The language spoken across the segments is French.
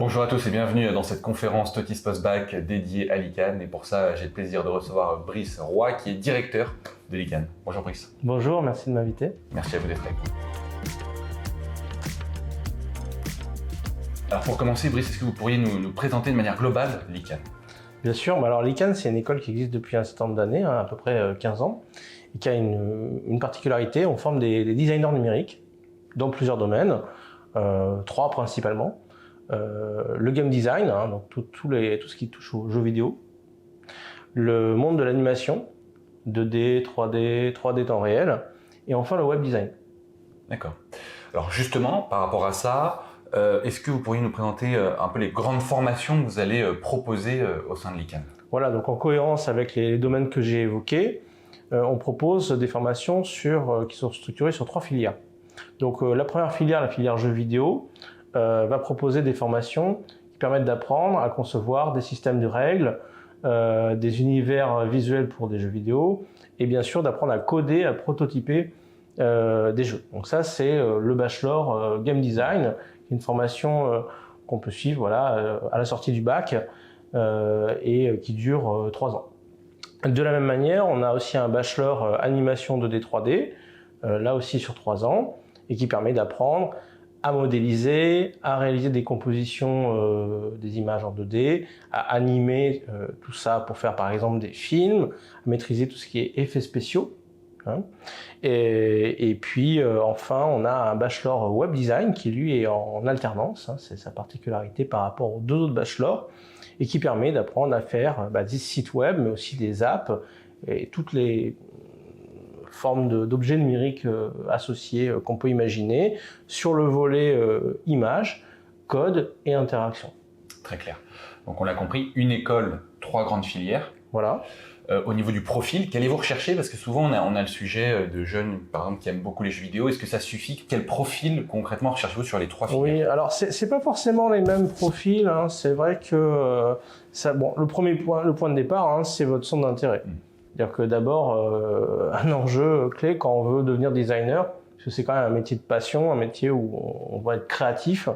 Bonjour à tous et bienvenue dans cette conférence TOTIS Postbac dédiée à l'ICANN. Et pour ça, j'ai le plaisir de recevoir Brice Roy, qui est directeur de l'ICANN. Bonjour Brice. Bonjour, merci de m'inviter. Merci à vous d'être avec nous. Alors pour commencer, Brice, est-ce que vous pourriez nous présenter de manière globale l'ICANN? Bien sûr, alors l'ICANN, c'est une école qui existe depuis un certain nombre d'années, à peu près 15 ans, et qui a une particularité. On forme des designers numériques dans plusieurs domaines, 3 principalement. Le game design, donc tout ce qui touche aux jeux vidéo, le monde de l'animation, 2D, 3D temps réel, et enfin le web design. D'accord. Alors justement, par rapport à ça, est-ce que vous pourriez nous présenter un peu les grandes formations que vous allez proposer au sein de l'ICANN? Voilà, donc en cohérence avec les domaines que j'ai évoqués, on propose des formations qui sont structurées sur 3 filières. Donc la première filière, la filière jeux vidéo, va proposer des formations qui permettent d'apprendre à concevoir des systèmes de règles, des univers visuels pour des jeux vidéo, et bien sûr d'apprendre à coder, à prototyper des jeux. Donc ça c'est le bachelor Game Design, une formation qu'on peut suivre à la sortie du bac et qui dure 3 ans. De la même manière, on a aussi un bachelor animation 2D 3D, là aussi sur 3 ans, et qui permet d'apprendre à modéliser, à réaliser des compositions des images en 2D, à animer tout ça pour faire par exemple des films, à maîtriser tout ce qui est effets spéciaux. Et puis enfin on a un bachelor web design qui lui est en alternance, c'est sa particularité par rapport aux 2 autres bachelors, et qui permet d'apprendre à faire des sites web mais aussi des apps et toutes les formes d'objets numériques associés qu'on peut imaginer sur le volet images, code et interaction. Très clair. Donc on l'a compris, une école, 3 grandes filières. Voilà. Au niveau du profil, qu'allez-vous rechercher? Parce que souvent on a le sujet de jeunes, par exemple, qui aiment beaucoup les jeux vidéo. Est-ce que ça suffit? Quel profil concrètement recherchez-vous sur les 3 filières? Oui, alors c'est pas forcément les mêmes profils. C'est vrai que le point de départ, c'est votre centre d'intérêt. C'est-à-dire que d'abord, un enjeu clé quand on veut devenir designer, parce que c'est quand même un métier de passion, un métier où on va être créatif,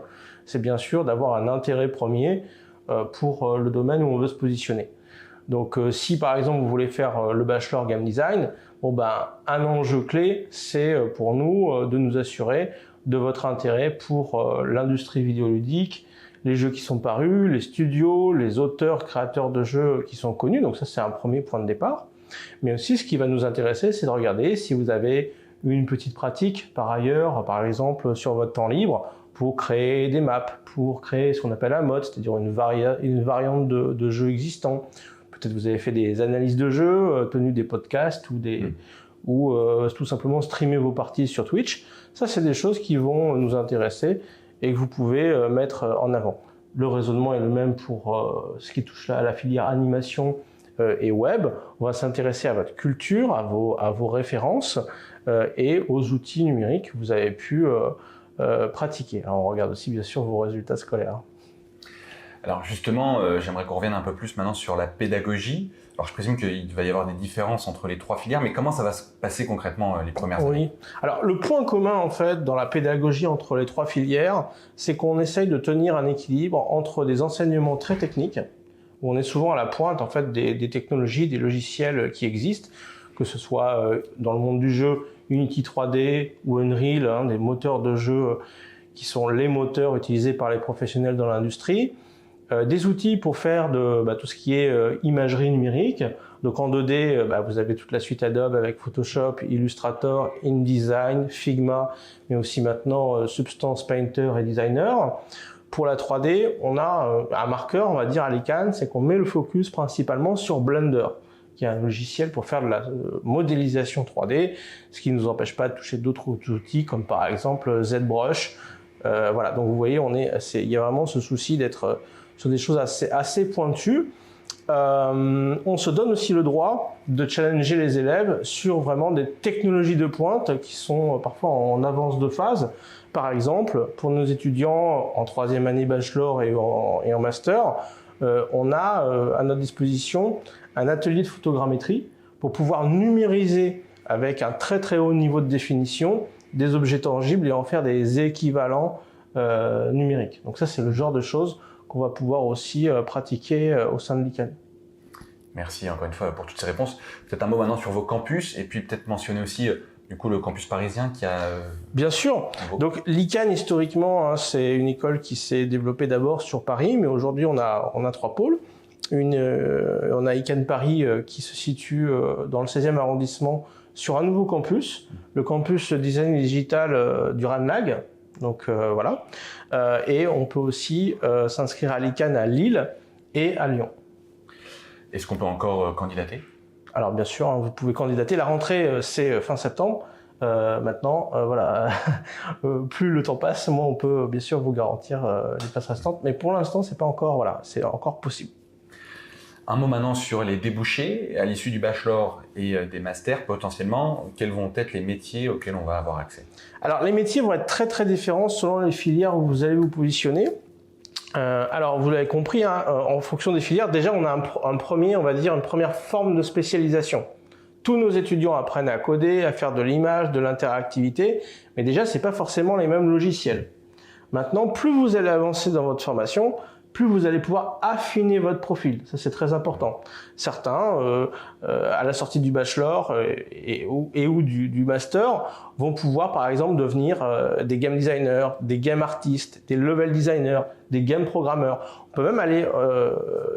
c'est bien sûr d'avoir un intérêt premier pour le domaine où on veut se positionner. Donc si par exemple vous voulez faire le bachelor game design, un enjeu clé, c'est pour nous de nous assurer de votre intérêt pour l'industrie vidéoludique, les jeux qui sont parus, les studios, les auteurs, créateurs de jeux qui sont connus. Donc ça c'est un premier point de départ. Mais aussi ce qui va nous intéresser, c'est de regarder si vous avez une petite pratique par ailleurs, par exemple sur votre temps libre, pour créer des maps, pour créer ce qu'on appelle un mode, c'est-à-dire une variante de jeux existants. Peut-être vous avez fait des analyses de jeux, tenu des podcasts ou tout simplement streamer vos parties sur Twitch. Ça, c'est des choses qui vont nous intéresser et que vous pouvez mettre en avant. Le raisonnement est le même pour ce qui touche à la filière animation et web. On va s'intéresser à votre culture, à vos références et aux outils numériques que vous avez pu pratiquer. Alors, on regarde aussi bien sûr vos résultats scolaires. Alors justement, j'aimerais qu'on revienne un peu plus maintenant sur la pédagogie. Alors je présume qu'il va y avoir des différences entre les 3 filières, mais comment ça va se passer concrètement les premières années? Oui, alors le point commun en fait dans la pédagogie entre les 3 filières, c'est qu'on essaye de tenir un équilibre entre des enseignements très techniques, où on est souvent à la pointe en fait des technologies, des logiciels qui existent, que ce soit dans le monde du jeu, Unity 3D ou Unreal, des moteurs de jeu qui sont les moteurs utilisés par les professionnels dans l'industrie. Des outils pour faire tout ce qui est imagerie numérique. Donc en 2D, vous avez toute la suite Adobe avec Photoshop, Illustrator, InDesign, Figma, mais aussi maintenant Substance Painter et Designer. Pour la 3D, on a un marqueur, on va dire à l'ICANN, c'est qu'on met le focus principalement sur Blender, qui est un logiciel pour faire de la modélisation 3D, ce qui ne nous empêche pas de toucher d'autres outils comme par exemple ZBrush. Donc vous voyez, il y a vraiment ce souci d'être sur des choses assez pointues. On se donne aussi le droit de challenger les élèves sur vraiment des technologies de pointe qui sont parfois en avance de phase. Par exemple, pour nos étudiants en 3e année bachelor et en master, on a à notre disposition un atelier de photogrammétrie pour pouvoir numériser avec un très très haut niveau de définition des objets tangibles et en faire des équivalents numériques. Donc ça, c'est le genre de choses qu'on va pouvoir aussi pratiquer au sein de l'ICANN. Merci encore une fois pour toutes ces réponses. Peut-être un mot maintenant sur vos campus et puis peut-être mentionner aussi du coup le campus parisien qui a... Bien sûr. Donc l'ICANN historiquement, hein, c'est une école qui s'est développée d'abord sur Paris, mais aujourd'hui on a 3 pôles. On a ICANN Paris qui se situe dans le 16e arrondissement sur un nouveau campus, le campus design digital du RANLAG. Donc voilà. Et on peut aussi s'inscrire à l'ICANN à Lille et à Lyon. Est-ce qu'on peut encore candidater? Alors bien sûr, hein, vous pouvez candidater. La rentrée, c'est fin septembre. Maintenant, voilà, plus le temps passe, moins on peut bien sûr vous garantir les places restantes. Mais pour l'instant, c'est pas encore, voilà, c'est encore possible. Un mot maintenant sur les débouchés à l'issue du bachelor et des masters potentiellement. Quels vont être les métiers auxquels on va avoir accès? Alors les métiers vont être très très différents selon les filières où vous allez vous positionner. Alors vous l'avez compris, hein, en fonction des filières, déjà on a une première forme de spécialisation. Tous nos étudiants apprennent à coder, à faire de l'image, de l'interactivité, mais déjà c'est pas forcément les mêmes logiciels. Maintenant, plus vous allez avancer dans votre formation, plus vous allez pouvoir affiner votre profil. Ça, c'est très important. Certains, à la sortie du bachelor ou du master, vont pouvoir, par exemple, devenir des game designers, des game artistes, des level designers, des game programmeurs. On peut même aller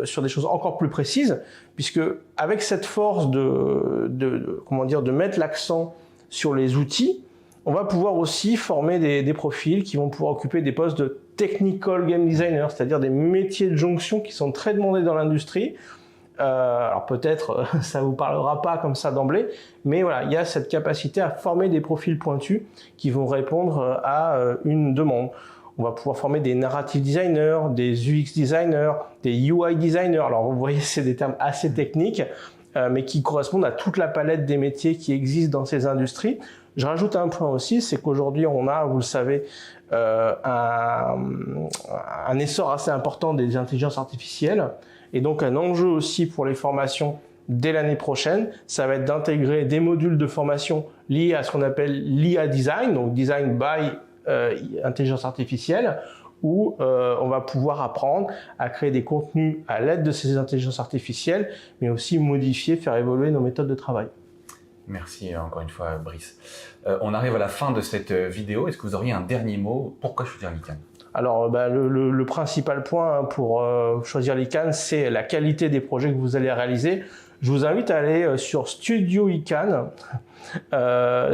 sur des choses encore plus précises, puisque avec cette force de mettre l'accent sur les outils, on va pouvoir aussi former des profils qui vont pouvoir occuper des postes de technical game designer, c'est-à-dire des métiers de jonction qui sont très demandés dans l'industrie. Alors peut-être ça vous parlera pas comme ça d'emblée, mais voilà, il y a cette capacité à former des profils pointus qui vont répondre à une demande. On va pouvoir former des narrative designers, des UX designers, des UI designers. Alors vous voyez, c'est des termes assez techniques, mais qui correspondent à toute la palette des métiers qui existent dans ces industries. Je rajoute un point aussi, c'est qu'aujourd'hui on a, vous le savez, un essor assez important des intelligences artificielles, et donc un enjeu aussi pour les formations dès l'année prochaine, ça va être d'intégrer des modules de formation liés à ce qu'on appelle l'IA design, donc design by intelligence artificielle, où on va pouvoir apprendre à créer des contenus à l'aide de ces intelligences artificielles, mais aussi modifier, faire évoluer nos méthodes de travail. Merci encore une fois, Brice. On arrive à la fin de cette vidéo. Est-ce que vous auriez un dernier mot? Pourquoi choisir l'ICANN? Alors, le principal point pour choisir l'ICANN, c'est la qualité des projets que vous allez réaliser. Je vous invite à aller sur Studio ICANN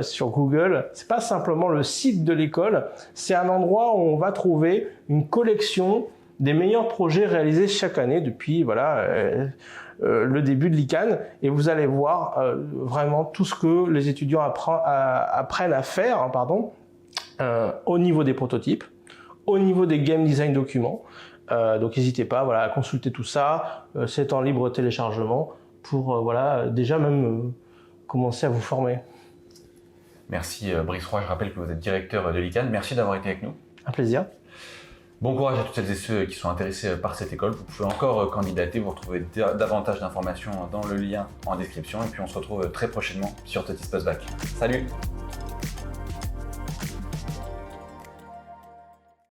sur Google. C'est pas simplement le site de l'école, c'est un endroit où on va trouver une collection des meilleurs projets réalisés chaque année depuis le début de l'ICANN, et vous allez voir vraiment tout ce que les étudiants apprennent à faire au niveau des prototypes, au niveau des game design documents. Donc n'hésitez pas à consulter tout ça, c'est en libre téléchargement pour déjà même commencer à vous former. Merci Brice Roy, je rappelle que vous êtes directeur de l'ICANN. Merci d'avoir été avec nous. Un plaisir. Bon courage à toutes celles et ceux qui sont intéressés par cette école. Vous pouvez encore candidater, vous retrouvez davantage d'informations dans le lien en description, et puis on se retrouve très prochainement sur Totis Postbac. Salut!